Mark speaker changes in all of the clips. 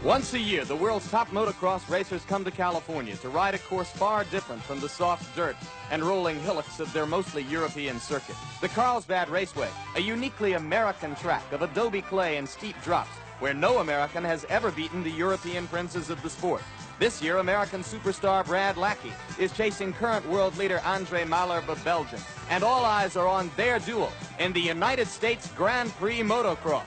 Speaker 1: Once a year, the world's top motocross racers come to California to ride a course far different from the soft dirt and rolling hillocks of their mostly European circuit. The Carlsbad Raceway, a uniquely American track of adobe clay and steep drops, where no American has ever beaten the European princes of the sport. This year, American superstar Brad Lackey is chasing current world leader Andre Malherbe of Belgium, and all eyes are on their duel in the United States Grand Prix motocross.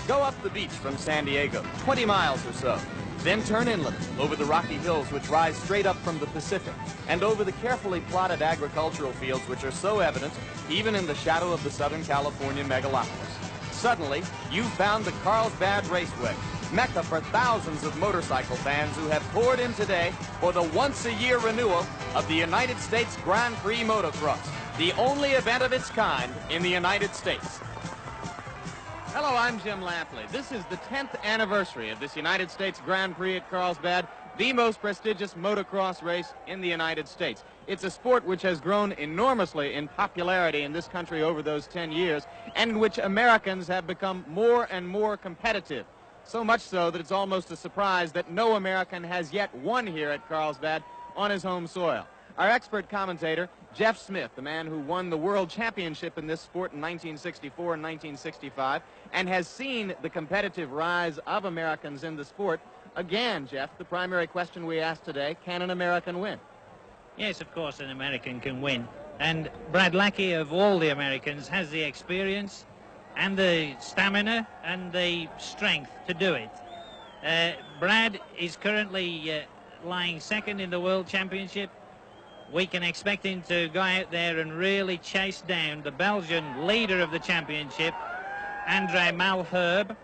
Speaker 1: Go up the beach from San Diego, 20 miles or so. Then turn inland over the rocky hills which rise straight up from the Pacific, and over the carefully plotted agricultural fields which are so evident even in the shadow of the Southern California megalopolis. Suddenly, you've found the Carlsbad Raceway, mecca for thousands of motorcycle fans who have poured in today for the once-a-year renewal of the United States Grand Prix motocross, the only event of its kind in the United States. Hello, I'm Jim Lampley. This is the 10th anniversary of this United States Grand Prix at Carlsbad, the most prestigious motocross race in the United States. It's a sport which has grown enormously in popularity in this country over those 10 years, and in which Americans have become more and more competitive. So much so that it's almost a surprise that no American has yet won here at Carlsbad on his home soil. Our expert commentator, Jeff Smith, the man who won the world championship in this sport in 1964 and 1965, and has seen the competitive rise of Americans in the sport. Again, Jeff, the primary question we asked today, can an American win?
Speaker 2: Yes, of course, an American can win. And Brad Lackey, of all the Americans, has the experience and the stamina and the strength to do it. Brad is currently lying second in the World Championship. We can expect him to go out there and really chase down the Belgian leader of the championship, Andre Malherbe.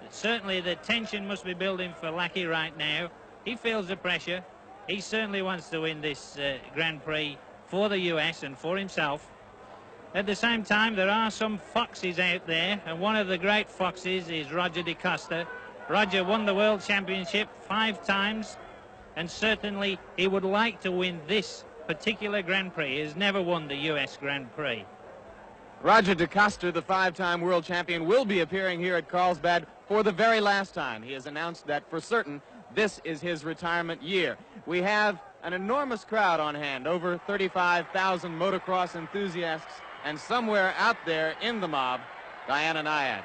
Speaker 2: Certainly the tension must be building for Lackey right now. He feels the pressure. He certainly wants to win this Grand Prix for the US and for himself. At the same time, there are some foxes out there, and one of the great foxes is Roger DeCosta. Roger won the World Championship 5 times, and certainly he would like to win this particular Grand Prix. He has never won the US Grand Prix.
Speaker 1: Roger DeCosta, the 5-time world champion, will be appearing here at Carlsbad for the very last time. He has announced that for certain this is his retirement year. We have an enormous crowd on hand, over 35,000 motocross enthusiasts, and somewhere out there in the mob, Diana Nyad.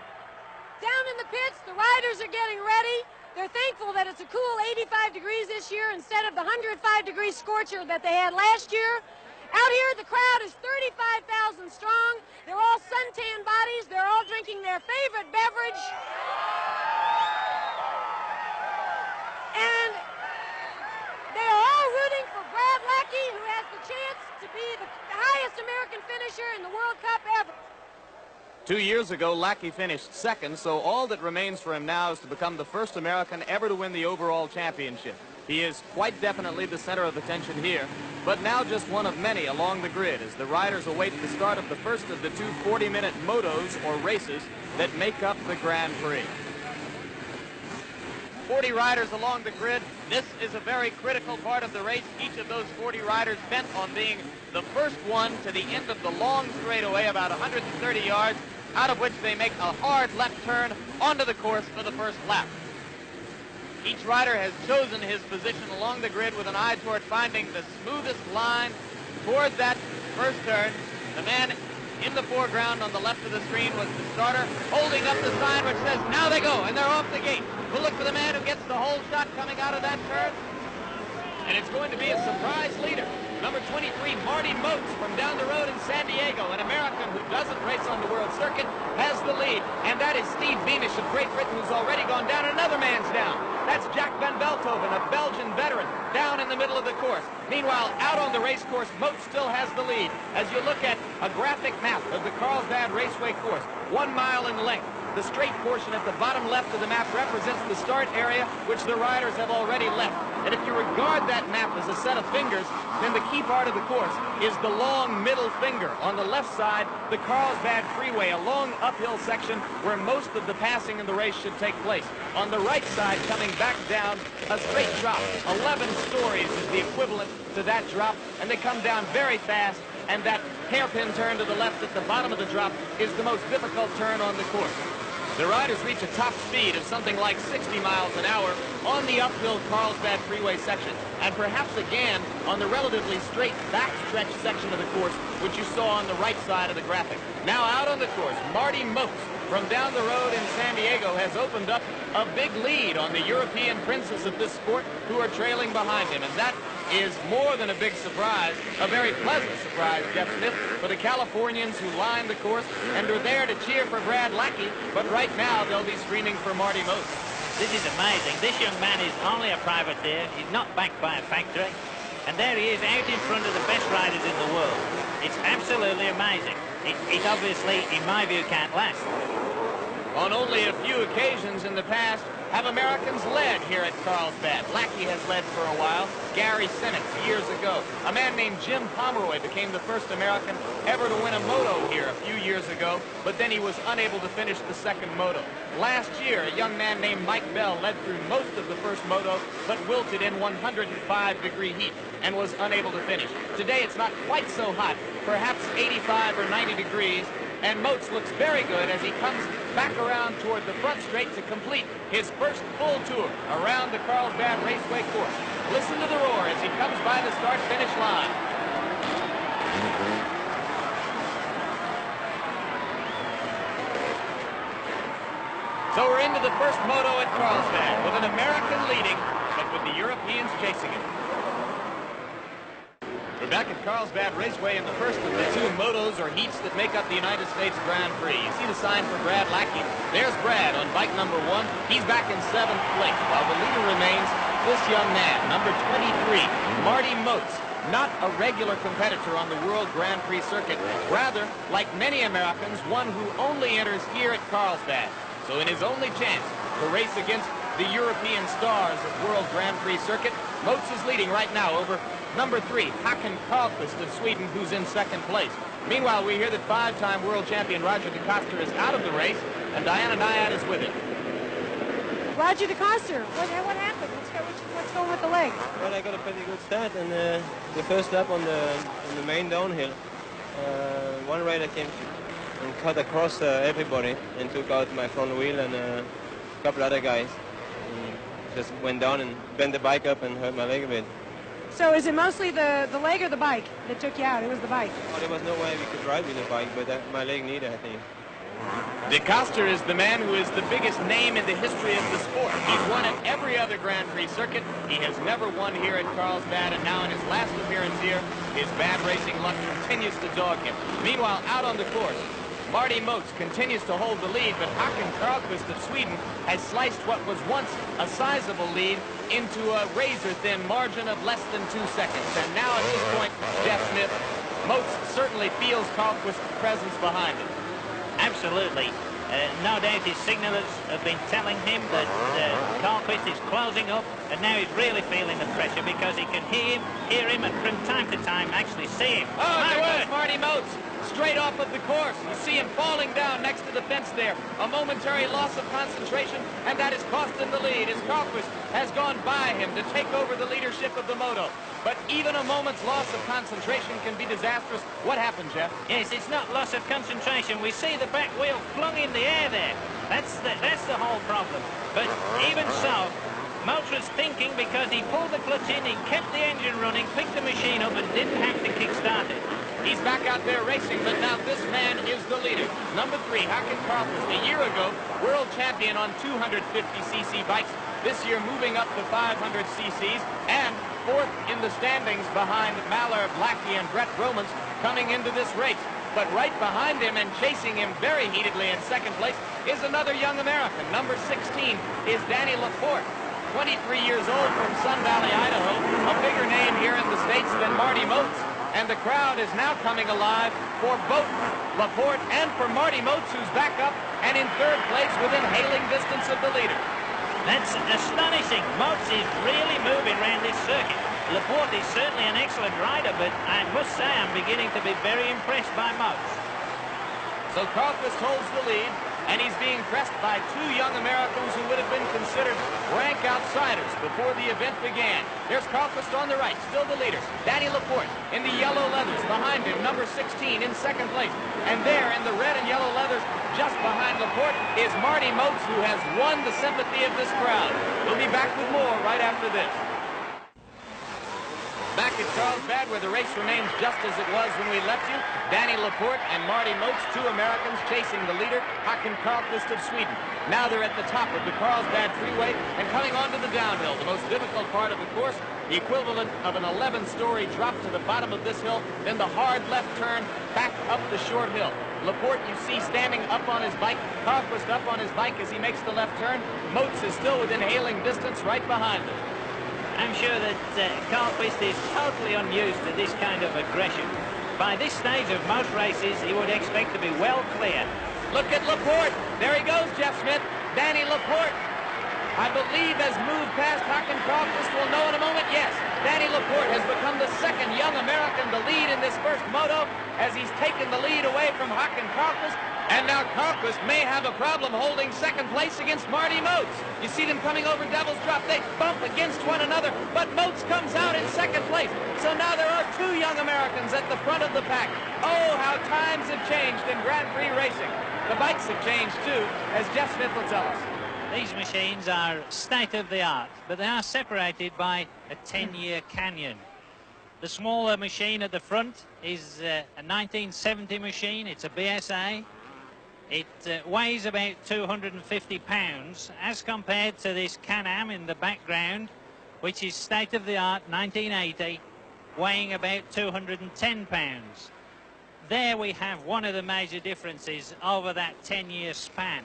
Speaker 3: Down in the pits, the riders are getting ready. They're thankful that it's a cool 85 degrees this year instead of the 105-degree scorcher that they had last year. Out here, the crowd is 35,000 strong. They're all suntan bodies. They're all drinking their favorite beverage. And they are all rooting for Brad Lackey, who has the chance to be the highest American finisher in the World Cup ever.
Speaker 1: 2 years ago, Lackey finished second, so all that remains for him now is to become the first American ever to win the overall championship. He is quite definitely the center of attention here, but now just one of many along the grid as the riders await the start of the first of the 2 40-minute motos, or races, that make up the Grand Prix. 40 riders along the grid. This is a very critical part of the race. Each of those 40 riders bent on being the first one to the end of the long straightaway, about 130 yards, out of which they make a hard left turn onto the course for the first lap. Each rider has chosen his position along the grid with an eye toward finding the smoothest line toward that first turn. The man in the foreground on the left of the screen was the starter, holding up the sign which says, "Now they go," and they're off the gate. We'll look for the man who gets the whole shot coming out of that turn. And it's going to be a surprise leader. Number 23, Marty Moates from down the road in San Diego, an American who doesn't race on the world circuit, has the lead. And that is Steve Beamish of Great Britain, who's already gone down. Another man's down. That's Jack van Belthoven, a Belgian veteran, down in the middle of the course. Meanwhile, out on the race course, Moates still has the lead. As you look at a graphic map of the Carlsbad Raceway course, 1 mile in length. The straight portion at the bottom left of the map represents the start area, which the riders have already left. And if you regard that map as a set of fingers, then the key part of the course is the long middle finger. On the left side, the Carlsbad Freeway, a long uphill section where most of the passing in the race should take place. On the right side, coming back down, a straight drop. 11 stories is the equivalent to that drop, and they come down very fast, and that hairpin turn to the left at the bottom of the drop is the most difficult turn on the course. The riders reach a top speed of something like 60 miles an hour on the uphill Carlsbad Freeway section, and perhaps again on the relatively straight backstretch section of the course, which you saw on the right side of the graphic. Now out on the course, Marty Moates from down the road in San Diego has opened up a big lead on the European princes of this sport who are trailing behind him, and that is more than a big surprise, a very pleasant surprise, Jeff Smith, for the Californians who line the course and are there to cheer for Brad Lackey, but right now they'll be screaming for Marty Moates.
Speaker 2: This is amazing. This young man is only a privateer. He's not backed by a factory. And there he is out in front of the best riders in the world. It's absolutely amazing. It obviously, in my view, can't last.
Speaker 1: On only a few occasions in the past have Americans led here at Carlsbad. Lackey has led for a while. Gary Sinnott years ago. A man named Jim Pomeroy became the first American ever to win a moto here a few years ago, but then he was unable to finish the second moto. Last year, a young man named Mike Bell led through most of the first moto, but wilted in 105-degree heat and was unable to finish. Today, it's not quite so hot, perhaps 85 or 90 degrees, and Moates looks very good as he comes back around toward the front straight to complete his first full tour around the Carlsbad Raceway course. Listen to the roar as he comes by the start-finish line. So we're into the first moto at Carlsbad with an American leading, but with the Europeans chasing it. We're back at Carlsbad Raceway in the first of the two motos or heats that make up the United States Grand Prix. You see the sign for Brad Lackey. There's Brad on bike number 1. He's back in 7th place, while the leader remains this young man, number 23, Marty Moates. Not a regular competitor on the World Grand Prix circuit. Rather, like many Americans, one who only enters here at Carlsbad. So in his only chance to race against the European stars of World Grand Prix circuit, Moates is leading right now over number 3, Håkan Karlqvist of Sweden, who's in 2nd place. Meanwhile, we hear that 5-time world champion Roger DeCoster is out of the race, and Diana Nyad is with him.
Speaker 3: Roger DeCoster, what happened? What's going with the leg?
Speaker 4: Well, I got a pretty good start, and the first lap on the main downhill, one rider came and cut across everybody and took out my front wheel and a couple other guys. And just went down and bent the bike up and hurt my leg a bit.
Speaker 3: So is it mostly the leg or the bike that took you out? It was the bike.
Speaker 4: Oh, there was no way we could ride with the bike, but my leg needed, I think.
Speaker 1: DeCoster is the man who is the biggest name in the history of the sport. He's won at every other Grand Prix circuit. He has never won here at Carlsbad, and now in his last appearance here, his bad racing luck continues to dog him. Meanwhile, out on the course, Marty Moates continues to hold the lead, but Håkan Karlqvist of Sweden has sliced what was once a sizable lead into a razor-thin margin of less than 2 seconds. And now at this point, Jeff Smith, Moates certainly feels Karlqvist's presence behind him.
Speaker 2: Absolutely. No doubt his signalers have been telling him that Karlqvist is closing up, and now he's really feeling the pressure because he can hear him, and from time to time actually see him.
Speaker 1: Oh, there goes Marty Moates, straight off of the course. You see him falling down next to the fence there. A momentary loss of concentration, and that has cost him the lead as Karlqvist has gone by him to take over the leadership of the moto. But even a moment's loss of concentration can be disastrous. What happened, Jeff?
Speaker 2: Yes, it's not loss of concentration. We see the back wheel flung in the air there. That's the whole problem. But even so, Moates was thinking because he pulled the clutch in, he kept the engine running, picked the machine up, and didn't have to kick-start it.
Speaker 1: He's back out there racing, but now this man is the leader. Number 3, Håkan Karlqvist, a year ago, world champion on 250cc bikes. This year moving up to 500cc's, and 4th in the standings behind Mallard, Lackey, and Brett Romans coming into this race. But right behind him and chasing him very heatedly in 2nd place is another young American. Number 16 is Danny Laporte, 23 years old from Sun Valley, Idaho, a bigger name here in the States than Marty Moates. And the crowd is now coming alive for both Laporte and for Marty Moates, who's back up and in 3rd place within hailing distance of the leader.
Speaker 2: That's astonishing. Moates is really moving around this circuit. Laporte is certainly an excellent rider, but I must say I'm beginning to be very impressed by Moates.
Speaker 1: So Karlqvist holds the lead. and he's being pressed by two young Americans who would have been considered rank outsiders before the event began. There's Carlquist on the right, still the leader. Danny Laporte in the yellow leathers. Behind him, number 16 in second place. And there in the red and yellow leathers, just behind Laporte, is Marty Moates, who has won the sympathy of this crowd. We'll be back with more right after this. Back at Carlsbad, where the race remains just as it was when we left you, Danny Laporte and Marty Moates, two Americans chasing the leader, Håkan Carlquist of Sweden. Now they're at the top of the Carlsbad freeway and coming onto the downhill, the most difficult part of the course, the equivalent of an 11-story drop to the bottom of this hill, then the hard left turn back up the short hill. Laporte, you see, standing up on his bike, Carlquist up on his bike as he makes the left turn. Moates is still within hailing distance right behind him.
Speaker 2: I'm sure that Carlquist is totally unused to this kind of aggression. By this stage of most races, he would expect to be well clear.
Speaker 1: Look at Laporte. There he goes, Jeff Smith. Danny Laporte, I believe, has moved past Håkan Carlquist. We'll know in a moment. Yes, Danny Laporte has become the second young American to lead in this first moto as he's taken the lead away from Håkan Carlquist. And now Carlquist may have a problem holding second place against Marty Moates. You see them coming over Devil's Drop. They bump against one another, but Moates comes out in second place. So now there are two young Americans at the front of the pack. Oh, how times have changed in Grand Prix racing. The bikes have changed too, as Jeff Smith will tell us.
Speaker 2: These machines are state-of-the-art, but they are separated by a 10-year canyon. The smaller machine at the front is a 1970 machine. It's a BSA. It weighs about 250 pounds as compared to this Can-Am in the background, which is state-of-the-art 1980, weighing about 210 pounds. There we have one of the major differences over that 10-year span.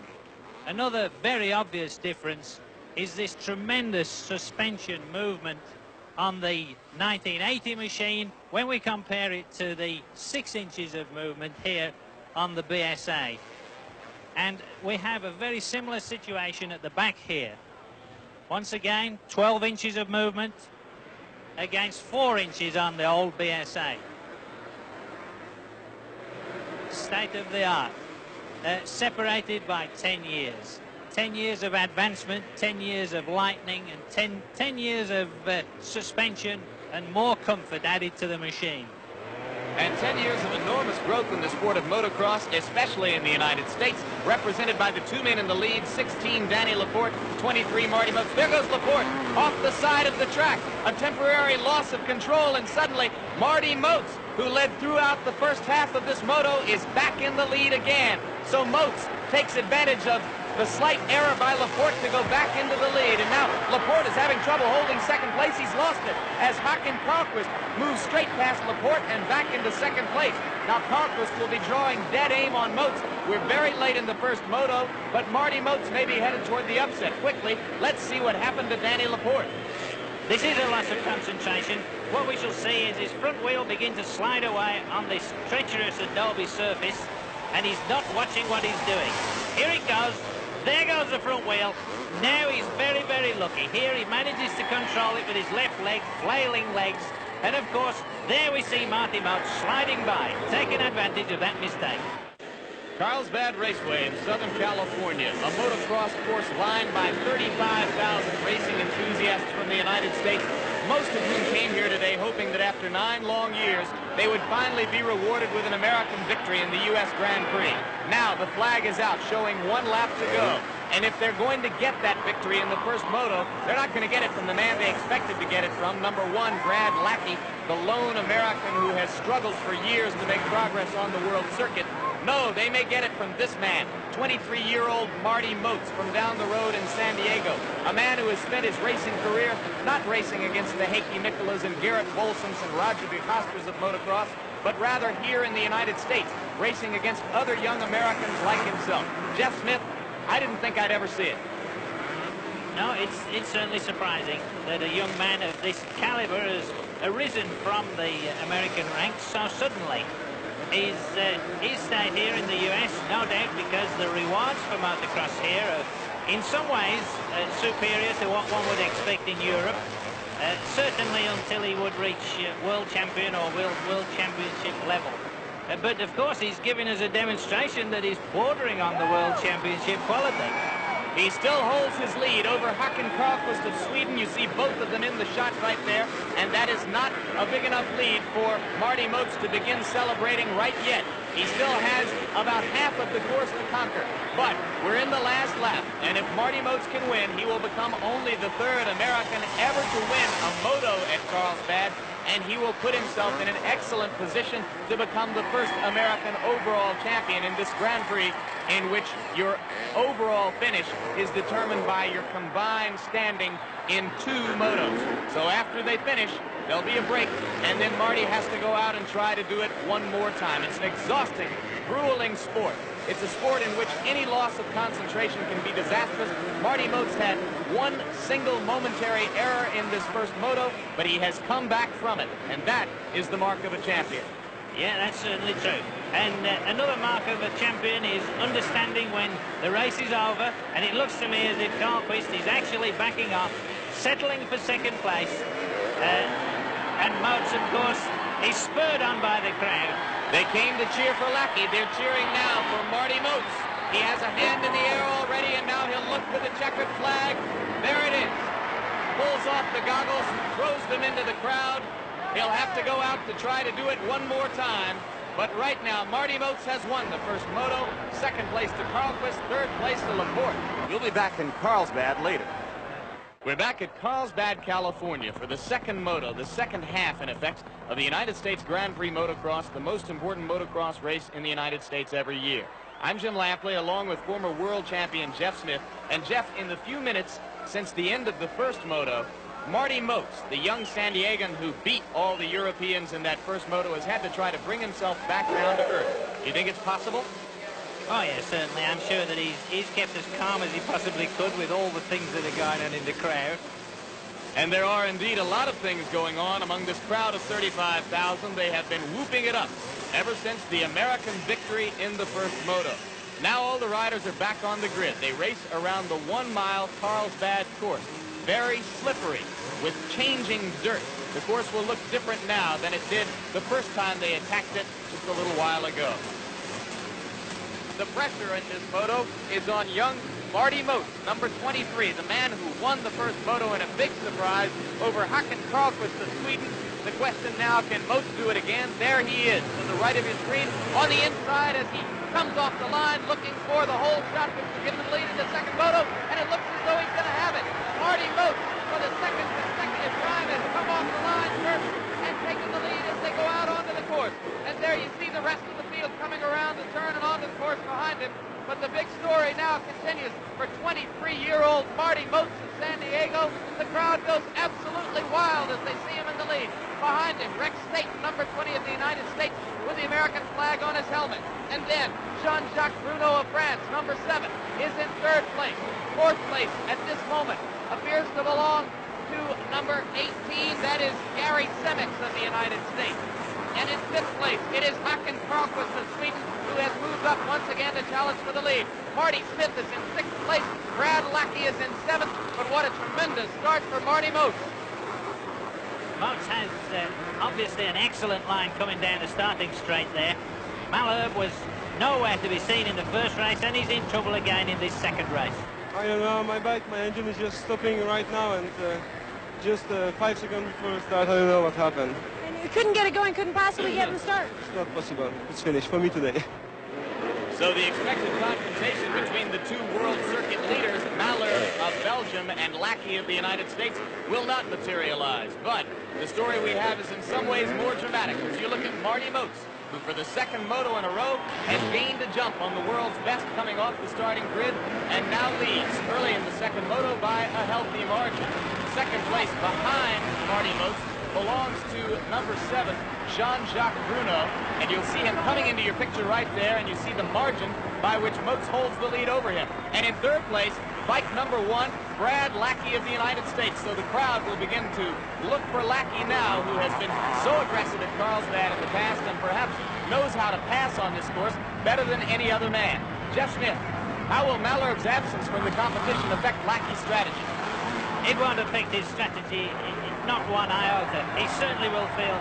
Speaker 2: Another very obvious difference is this tremendous suspension movement on the 1980 machine when we compare it to the 6 inches of movement here on the BSA. And we have a very similar situation at the back here. Once again, 12 inches of movement against 4 inches on the old BSA. State of the art, separated by 10 years. 10 years of advancement, 10 years of lightning, and 10 years of suspension and more comfort added to the machine.
Speaker 1: And 10 years of enormous growth in the sport of motocross, especially in the United States, represented by the two men in the lead, 16 Danny Laporte, 23 Marty Moates. There goes Laporte off the side of the track. A temporary loss of control, and suddenly Marty Moates, who led throughout the first half of this moto, is back in the lead again. So Moates takes advantage of the slight error by Laporte to go back into the lead. And now Laporte is having trouble holding second place. He's lost it as Håkan Carlquist moves straight past Laporte and back into second place. Now Carlquist will be drawing dead aim on Moates. We're very late in the first moto, but Marty Moates may be headed toward the upset. Quickly, let's see what happened to Danny Laporte.
Speaker 2: This is a loss of concentration. What we shall see is his front wheel begin to slide away on this treacherous adobe surface, and he's not watching what he's doing. Here it goes. There goes the front wheel. Now he's very, very lucky. Here he manages to control it with his left leg, flailing legs. And of course, there we see Marty Moates sliding by, taking advantage of that mistake.
Speaker 1: Carlsbad Raceway in Southern California, a motocross course lined by 35,000 racing enthusiasts from the United States, most of whom came here today hoping that after 9 long years, they would finally be rewarded with an American victory in the U.S. Grand Prix. Now the flag is out, showing 1 lap to go. And if they're going to get that victory in the first moto, they're not going to get it from the man they expected to get it from, number 1, Brad Lackey, the lone American who has struggled for years to make progress on the world circuit. No, they may get it from this man, 23-year-old Marty Moates from down the road in San Diego, a man who has spent his racing career not racing against the Heikki Mikkolas and Garrett Bolsons and Roger DeCosters of motocross, but rather here in the United States, racing against other young Americans like himself. Jeff Smith, I didn't think I'd ever see it.
Speaker 2: No, it's certainly surprising that a young man of this caliber has arisen from the American ranks so suddenly. He's stayed here in the US, no doubt, because the rewards for motocross here are in some ways superior to what one would expect in Europe. Certainly until he would reach world champion or world championship level. but of course he's giving us a demonstration that he's bordering on the World Championship quality.
Speaker 1: He still holds his lead over Håkan Karlqvist of Sweden. You see both of them in the shot right there, and that is not a big enough lead for Marty Moates to begin celebrating right yet. He still has about half of the course to conquer, but we're in the last lap, and if Marty Moates can win, he will become only the third American ever to win a moto at Carlsbad, and he will put himself in an excellent position to become the first American overall champion in this Grand Prix, in which your overall finish is determined by your combined standing in 2 motos. So after they finish, there'll be a break, and then Marty has to go out and try to do it one more time. It's an exhausting, grueling sport. It's a sport in which any loss of concentration can be disastrous. Marty Moates had one single momentary error in this first moto, but he has come back from it, and that is the mark of a champion.
Speaker 2: Yeah, that's certainly true. And another mark of a champion is understanding when the race is over, and it looks to me as if Karlqvist is actually backing off, settling for second place. And Moates, of course, is spurred on by the crowd.
Speaker 1: They came to cheer for Lackey. They're cheering now for Marty Moates. He has a hand in the air already, and now he'll look for the checkered flag. There it is. Pulls off the goggles, throws them into the crowd. He'll have to go out to try to do it one more time. But right now, Marty Moates has won the first moto. Second place to Karlqvist, third place to Laporte. We'll be back in Carlsbad later. We're back at Carlsbad, California for the second moto, the second half, in effect, of the United States Grand Prix Motocross, the most important motocross race in the United States every year. I'm Jim Lampley, along with former world champion Jeff Smith. And Jeff, in the few minutes since the end of the first moto, Marty Moates, the young San Diegan who beat all the Europeans in that first moto, has had to try to bring himself back down to earth. You think it's possible?
Speaker 2: Oh, yeah, certainly. I'm sure that he's kept as calm as he possibly could with all the things that are going on in the crowd.
Speaker 1: And there are indeed a lot of things going on among this crowd of 35,000. They have been whooping it up ever since the American victory in the first moto. Now all the riders are back on the grid. They race around the 1-mile Carlsbad course. Very slippery with changing dirt. The course will look different now than it did the first time they attacked it just a little while ago. The pressure in this moto is on young Marty Moates, number 23, the man who won the first moto in a big surprise over Håkan Karlqvist of Sweden. The question now, can Moates do it again? There he is, to the right of your screen, on the inside as he comes off the line, looking for the whole shot, which will give him the lead in the second moto, and it looks as though he's going to have it. Marty Moates, for the second consecutive time, has come off the line first and taken the lead as they go out onto the course. And there you see the rest of the field coming around the turn and onto the course behind him. But the big story now continues for 23-year-old Marty Moates of San Diego. The crowd goes absolutely wild as they see him in the lead. Behind him, Rex Staten, number 20 of the United States, with the American flag on his helmet. And then Jean-Jacques Bruno of France, number 7, is in third place. Fourth place at this moment appears to belong to number 18. That is Gary Semix of the United States. And in fifth place, it is Håkan Karlqvist of Sweden, who has moved up once again to challenge for the lead. Marty Smith is in sixth place. Brad Lackey is in seventh. But what a tremendous start for Marty Moates.
Speaker 2: Moates has obviously an excellent line coming down the starting straight there. Malherbe was nowhere to be seen in the first race, and he's in trouble again in this second race.
Speaker 4: I don't know, my engine is just stopping right now, and just 5 seconds before the start, I don't know what happened.
Speaker 3: And you couldn't get it going, couldn't possibly get in the start.
Speaker 4: It's not possible. It's finished for me today.
Speaker 1: So the expected confrontation between the two World Circuit leaders, Malherbe of Belgium and Lackey of the United States, will not materialize. But the story we have is in some ways more dramatic. As you look at Marty Moates, who for the second moto in a row has gained a jump on the world's best coming off the starting grid, and now leads early in the second moto by a healthy margin. Second place behind Marty Moates belongs to number 7, Jean-Jacques Bruno, and you'll see him coming into your picture right there, and you see the margin by which Moates holds the lead over him. And in third place, bike number 1, Brad Lackey of the United States. So the crowd will begin to look for Lackey now, who has been so aggressive at Carlsbad in the past and perhaps knows how to pass on this course better than any other man. Jeff Smith, how will Malherbe's absence from the competition affect Lackey's strategy?
Speaker 2: It won't affect his strategy, not one iota. He certainly will feel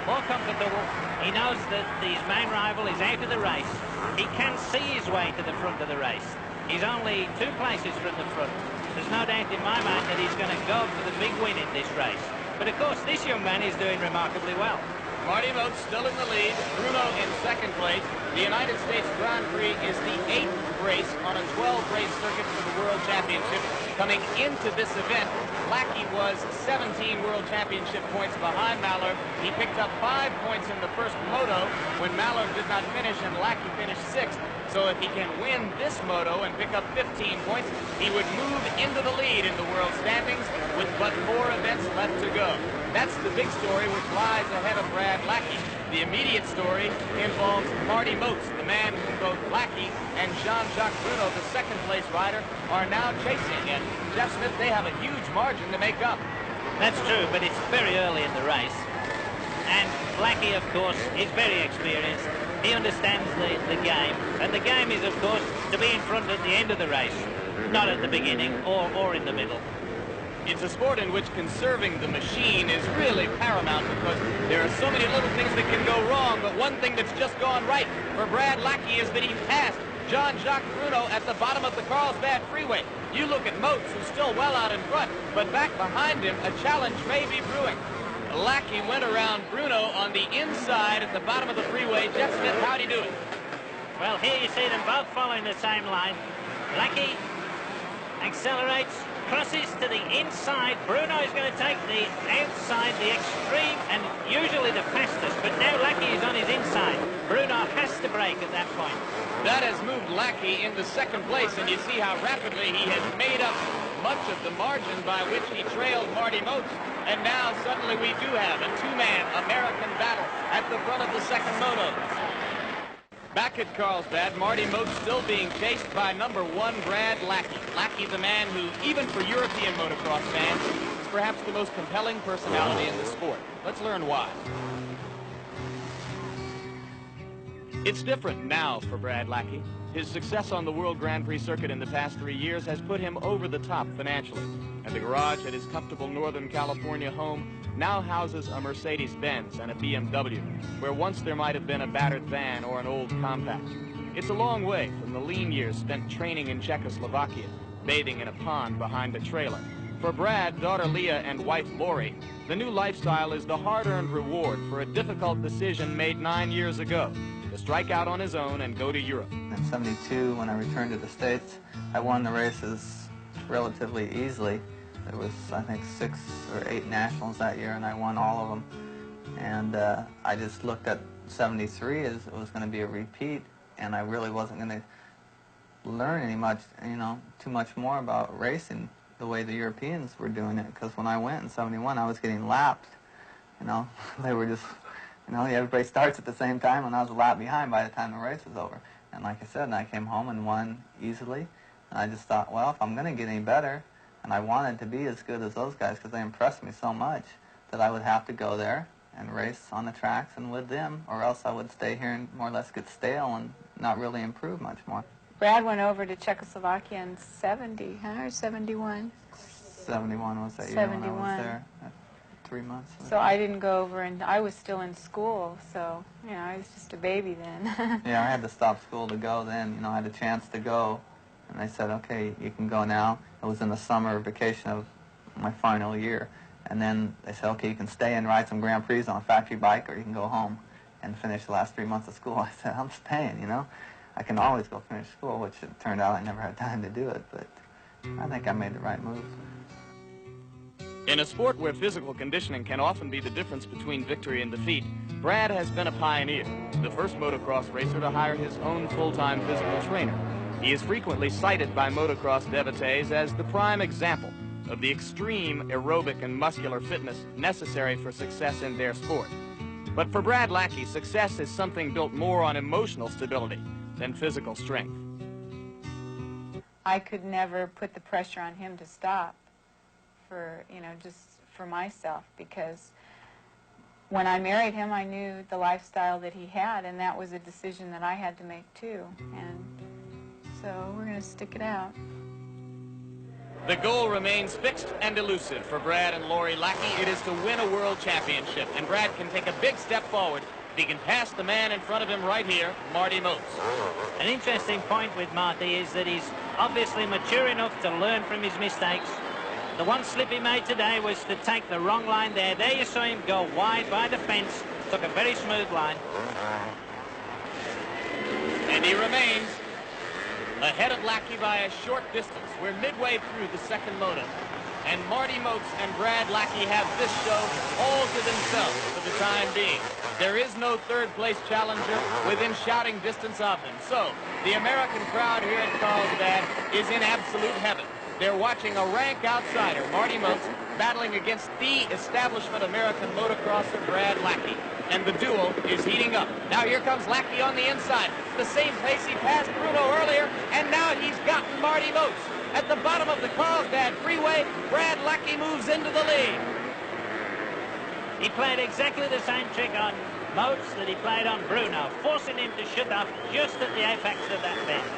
Speaker 2: more comfortable. He knows that his main rival is out of the race. He can see his way to the front of the race. He's only 2 places from the front. There's no doubt in my mind that he's going to go for the big win in this race. But of course, this young man is doing remarkably well.
Speaker 1: Marty Moates still in the lead, Bruno in second place. The United States Grand Prix is the 8th race on a 12-race circuit for the World Championship. Coming into this event, Lackey was 17 World Championship points behind Mallard. He picked up 5 points in the first moto when Mallard did not finish and Lackey finished 6th. So if he can win this moto and pick up 15 points, he would move into the lead in the world standings with but 4 events left to go. That's the big story which lies ahead of Brad Lackey. The immediate story involves Marty Moates, the man whom both Lackey and Jean-Jacques Bruno, the second-place rider, are now chasing. And Jeff Smith, they have a huge margin to make up.
Speaker 2: That's true, but it's very early in the race. And Lackey, of course, is very experienced. He understands the game. And the game is, of course, to be in front at the end of the race, not at the beginning or in the middle.
Speaker 1: It's a sport in which conserving the machine is really paramount because there are so many little things that can go wrong, but one thing that's just gone right for Brad Lackey is that he passed Jean-Jacques Bruno at the bottom of the Carlsbad Freeway. You look at Moates, who's still well out in front, but back behind him, a challenge may be brewing. Lackey went around Bruno on the inside at the bottom of the freeway. Jeff Smith, how'd he do it?
Speaker 2: Well, here you see them both following the same line. Lackey accelerates, crosses to the inside. Bruno is going to take the outside, the extreme, and usually the fastest, but now Lackey is on his inside. Bruno has to brake at that point.
Speaker 1: That has moved Lackey into second place, and you see how rapidly he has made up much of the margin by which he trailed Marty Moates. And now suddenly we do have a 2-man American battle at the front of the second moto. Back at Carlsbad, Marty Moates still being chased by number 1, Brad Lackey. Lackey, the man who, even for European motocross fans, is perhaps the most compelling personality in the sport. Let's learn why. It's different now for Brad Lackey. His success on the World Grand Prix circuit in the past 3 years has put him over the top financially. And the garage at his comfortable Northern California home now houses a Mercedes-Benz and a BMW, where once there might have been a battered van or an old compact. It's a long way from the lean years spent training in Czechoslovakia, bathing in a pond behind a trailer. For Brad, daughter Leah, and wife Lori, the new lifestyle is the hard-earned reward for a difficult decision made 9 years ago, to strike out on his own and go to Europe.
Speaker 5: In '72, when I returned to the States, I won the races relatively easily. There was, I think, 6 or 8 nationals that year, and I won all of them. And I just looked at '73 as it was going to be a repeat, and I really wasn't going to learn too much more about racing the way the Europeans were doing it. Because when I went in '71, I was getting lapped. They were just, everybody starts at the same time, and I was a lap behind by the time the race was over. And like I said, I came home and won easily. And I just thought, well, if I'm going to get any better, and I wanted to be as good as those guys because they impressed me so much, that I would have to go there and race on the tracks and with them, or else I would stay here and more or less get stale and not really improve much more.
Speaker 6: Brad went over to Czechoslovakia in 70, or 71?
Speaker 5: 71 was that year when I was there. 3 months.
Speaker 6: So I didn't go over, and I was still in school, so, I was just a baby then.
Speaker 5: Yeah, I had to stop school to go then. I had a chance to go, and they said, okay, you can go now. It was in the summer vacation of my final year. And then they said, okay, you can stay and ride some Grand Prix on a factory bike, or you can go home and finish the last 3 months of school. I said, I'm staying, I can always go finish school, which it turned out I never had time to do it, but I think I made the right move.
Speaker 1: In a sport where physical conditioning can often be the difference between victory and defeat, Brad has been a pioneer, the first motocross racer to hire his own full-time physical trainer. He is frequently cited by motocross devotees as the prime example of the extreme aerobic and muscular fitness necessary for success in their sport. But for Brad Lackey, success is something built more on emotional stability than physical strength.
Speaker 6: I could never put the pressure on him to stop for, just for myself, because when I married him, I knew the lifestyle that he had, and that was a decision that I had to make too. And so we're going to stick it out.
Speaker 1: The goal remains fixed and elusive for Brad and Lori Lackey. It is to win a world championship, and Brad can take a big step forward if he can pass the man in front of him right here, Marty Moates.
Speaker 2: An interesting point with Marty is that he's obviously mature enough to learn from his mistakes. The one slip he made today was to take the wrong line there. There you saw him go wide by the fence, took a very smooth line.
Speaker 1: And he remains ahead of Lackey by a short distance. We're midway through the second moto. And Marty Moates and Brad Lackey have this show all to themselves for the time being. There is no third place challenger within shouting distance of them. So the American crowd here at Carlsbad is in absolute heaven. They're watching a rank outsider, Marty Moates, battling against the establishment American motocrosser, Brad Lackey. And the duel is heating up. Now here comes Lackey on the inside. The same pace he passed Bruno earlier, and now he's gotten Marty Moates. At the bottom of the Carlsbad freeway, Brad Lackey moves into the lead.
Speaker 2: He played exactly the same trick on Moates that he played on Bruno, forcing him to shut off just at the apex of that bend.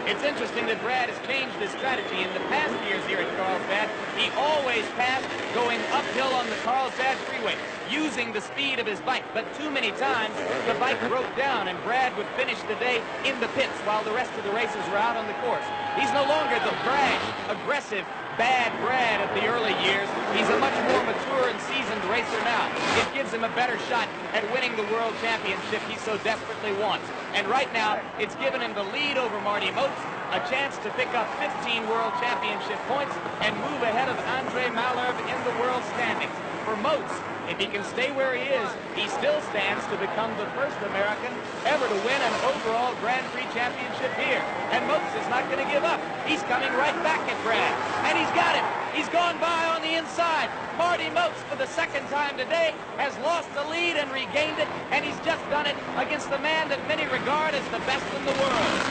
Speaker 1: It's interesting that Brad has changed his strategy in the past years here at Carlsbad. He always passed going uphill on the Carlsbad freeway, using the speed of his bike. But too many times, the bike broke down, and Brad would finish the day in the pits while the rest of the racers were out on the course. He's no longer the brash, aggressive, bad Brad of the early years. He's a much more mature and seasoned racer now. It gives him a better shot at winning the world championship he so desperately wants. And right now, it's given him the lead over Marty Moates, a chance to pick up 15 world championship points and move ahead of Andre Malherbe in the world standings. For Moates, if he can stay where he is, he still stands to become the first American ever to win an overall Grand Prix championship here. And Moates is not going to give up. He's coming right back at Brad. And he's got it. He's gone by on the inside. Marty Moates, for the second time today, has lost the lead and regained it. And he's just done it against the man that many regard as the best in the world.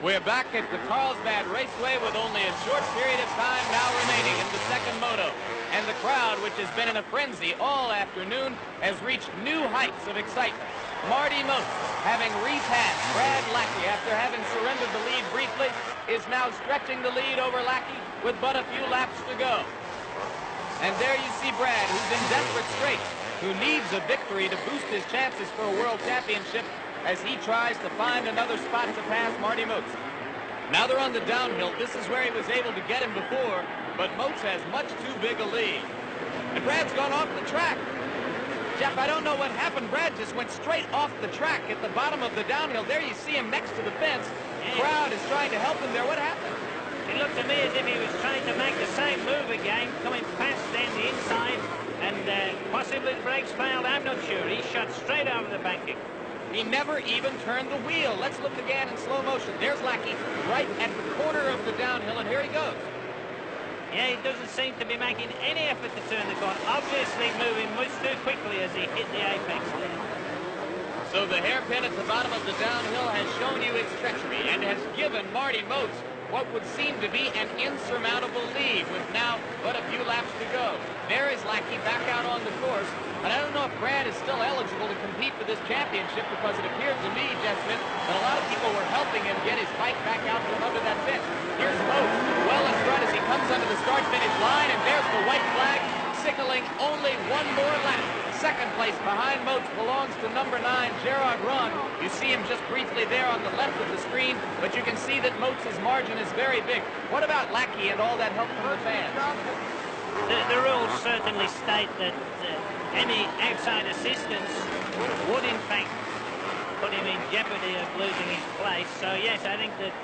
Speaker 1: We're back at the Carlsbad Raceway with only a short period of time now remaining in the second moto. And the crowd, which has been in a frenzy all afternoon, has reached new heights of excitement. Marty Moates, having repassed Brad Lackey after having surrendered the lead briefly, is now stretching the lead over Lackey with but a few laps to go. And there you see Brad, who's in desperate straits, who needs a victory to boost his chances for a world championship as he tries to find another spot to pass Marty Moates. Now they're on the downhill. This is where he was able to get him before, but Moates has much too big a lead. And Brad's gone off the track. Jeff, I don't know what happened. Brad just went straight off the track at the bottom of the downhill. There you see him next to the fence. The crowd is trying to help him there. What happened?
Speaker 2: It looked to me as if he was trying to make the same move again, coming past down the inside, and possibly the brakes failed. I'm not sure. He shot straight over the banking.
Speaker 1: He never even turned the wheel. Let's look again in slow motion. There's Lackey right at the corner of the downhill, and here he goes.
Speaker 2: Yeah, he doesn't seem to be making any effort to turn the corner. Obviously moving much too quickly as he hit the apex there.
Speaker 1: So the hairpin at the bottom of the downhill has shown you its treachery and has given Marty Moates what would seem to be an insurmountable lead with now but a few laps to go. There is Lackey back out on the course. And I don't know if Brad is still eligible to compete for this championship, because it appears to me, Jeff Smith, that a lot of people were helping him get his bike back out from under that fence. Here's Moates, well in front as he comes under the start-finish line, and there's the white flag signaling only one more lap. Second place behind Moates belongs to number 9, Gerard Run. You see him just briefly there on the left of the screen, but you can see that Moates' margin is very big. What about Lackey and all that help from the fans?
Speaker 2: The rules certainly state that any outside assistance would in fact put him in jeopardy of losing his place. So yes, I think that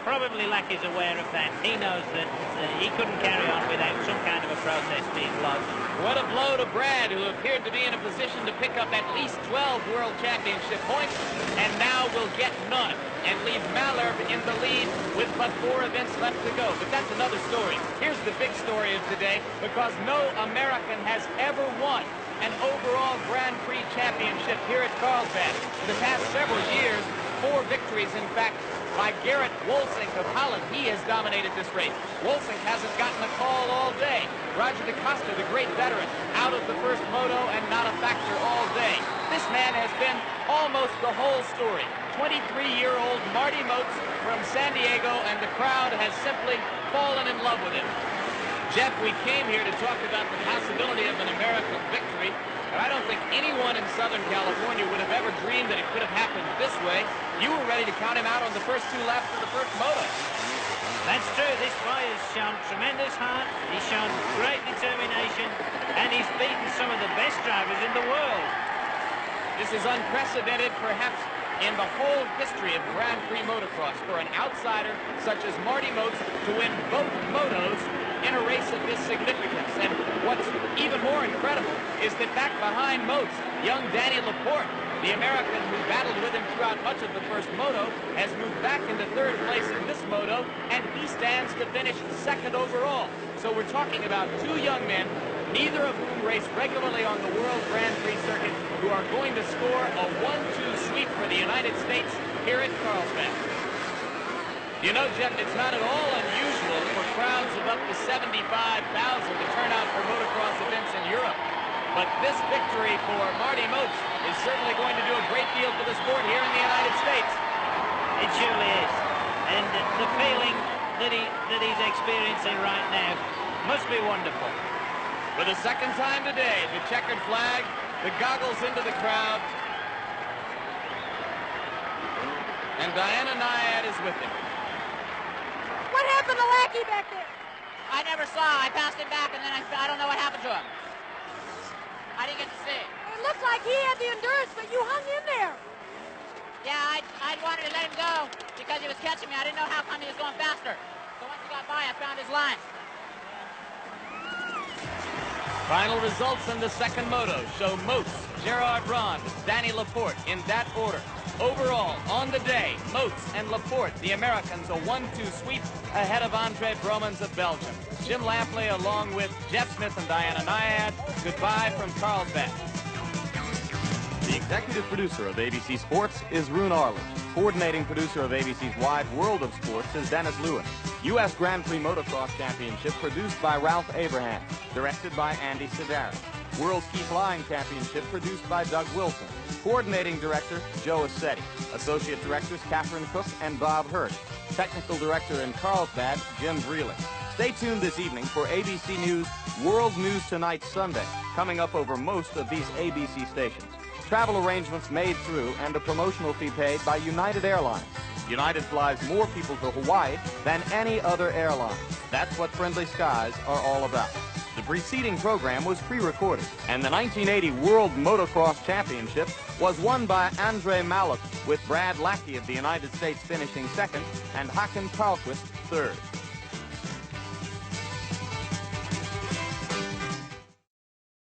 Speaker 2: probably Lackey's aware of that. He knows that he couldn't carry on without some kind of a process being logged.
Speaker 1: What a blow to Brad, who appeared to be in a position to pick up at least 12 World Championship points, and now will get none, and leave Malherbe in the lead with but 4 events left to go. But that's another story. Here's the big story of today, because no American has ever won an overall Grand Prix championship here at Carlsbad. In the past several years, 4 victories, in fact, by Gerrit Wolsink of Holland. He has dominated this race. Wolsink hasn't gotten a call all day. Roger DeCosta, the great veteran, out of the first moto and not a factor all day. This man has been almost the whole story. 23-year-old Marty Moates from San Diego, and the crowd has simply fallen in love with him. Jeff, we came here to talk about the possibility of an American victory, but I don't think anyone in Southern California would have ever dreamed that it could have happened this way. You were ready to count him out on the first 2 laps of the first moto.
Speaker 2: That's true. This boy has shown tremendous heart. He's shown great determination, and he's beaten some of the best drivers in the world.
Speaker 1: This is unprecedented, perhaps, in the whole history of Grand Prix motocross for an outsider such as Marty Moates to win both motos in a race of this significance. And what's even more incredible is that back behind Moates, young Danny Laporte, the American who battled with him throughout much of the first moto, has moved back into 3rd place in this moto, and he stands to finish 2nd overall. So we're talking about 2 young men, neither of whom race regularly on the World Grand Prix circuit, who are going to score a 1-2 sweep for the United States here at Carlsbad. You know, Jeff, it's not at all unusual for crowds of up to 75,000 to turn out for motocross events in Europe. But this victory for Marty Moates is certainly going to do a great deal for the sport here in the United States.
Speaker 2: It surely is. And the feeling that he's experiencing right now must be wonderful.
Speaker 1: For the 2nd time today, the checkered flag, the goggles into the crowd, and Diana Nyad is with him.
Speaker 3: What happened to Lackey back there?
Speaker 7: I never saw. I passed him back, and then I don't know what happened to him. I didn't get to see.
Speaker 3: It looked like he had the endurance, but you hung in there.
Speaker 7: Yeah, I wanted to let him go because he was catching me. I didn't know how come he was going faster. So once he got by, I found his line.
Speaker 1: Final results in the 2nd moto show Moates, Gerard Ron, Danny Laporte in that order. Overall, on the day, Moates and Laporte, the Americans, a 1-2 sweep ahead of Andre Bromans of Belgium. Jim Lampley along with Jeff Smith and Diana Nyad. Goodbye from Carlsbad.
Speaker 8: The executive producer of ABC Sports is Rune Arledge. Coordinating producer of ABC's Wide World of Sports is Dennis Lewin. U.S. Grand Prix Motocross Championship produced by Ralph Abraham. Directed by Andy Sedaris. World Ski Flying Championship produced by Doug Wilson. Coordinating Director, Joe Assetti. Associate Directors, Catherine Cook and Bob Hurt. Technical Director in Carlsbad, Jim Vreeling. Stay tuned this evening for ABC News World News Tonight Sunday, coming up over most of these ABC stations. Travel arrangements made through and a promotional fee paid by United Airlines. United flies more people to Hawaii than any other airline. That's what Friendly Skies are all about. The preceding program was pre-recorded, and the 1980 World Motocross Championship was won by Andre Maluk, with Brad Lackey of the United States finishing 2nd and Hakan Karlquist 3rd.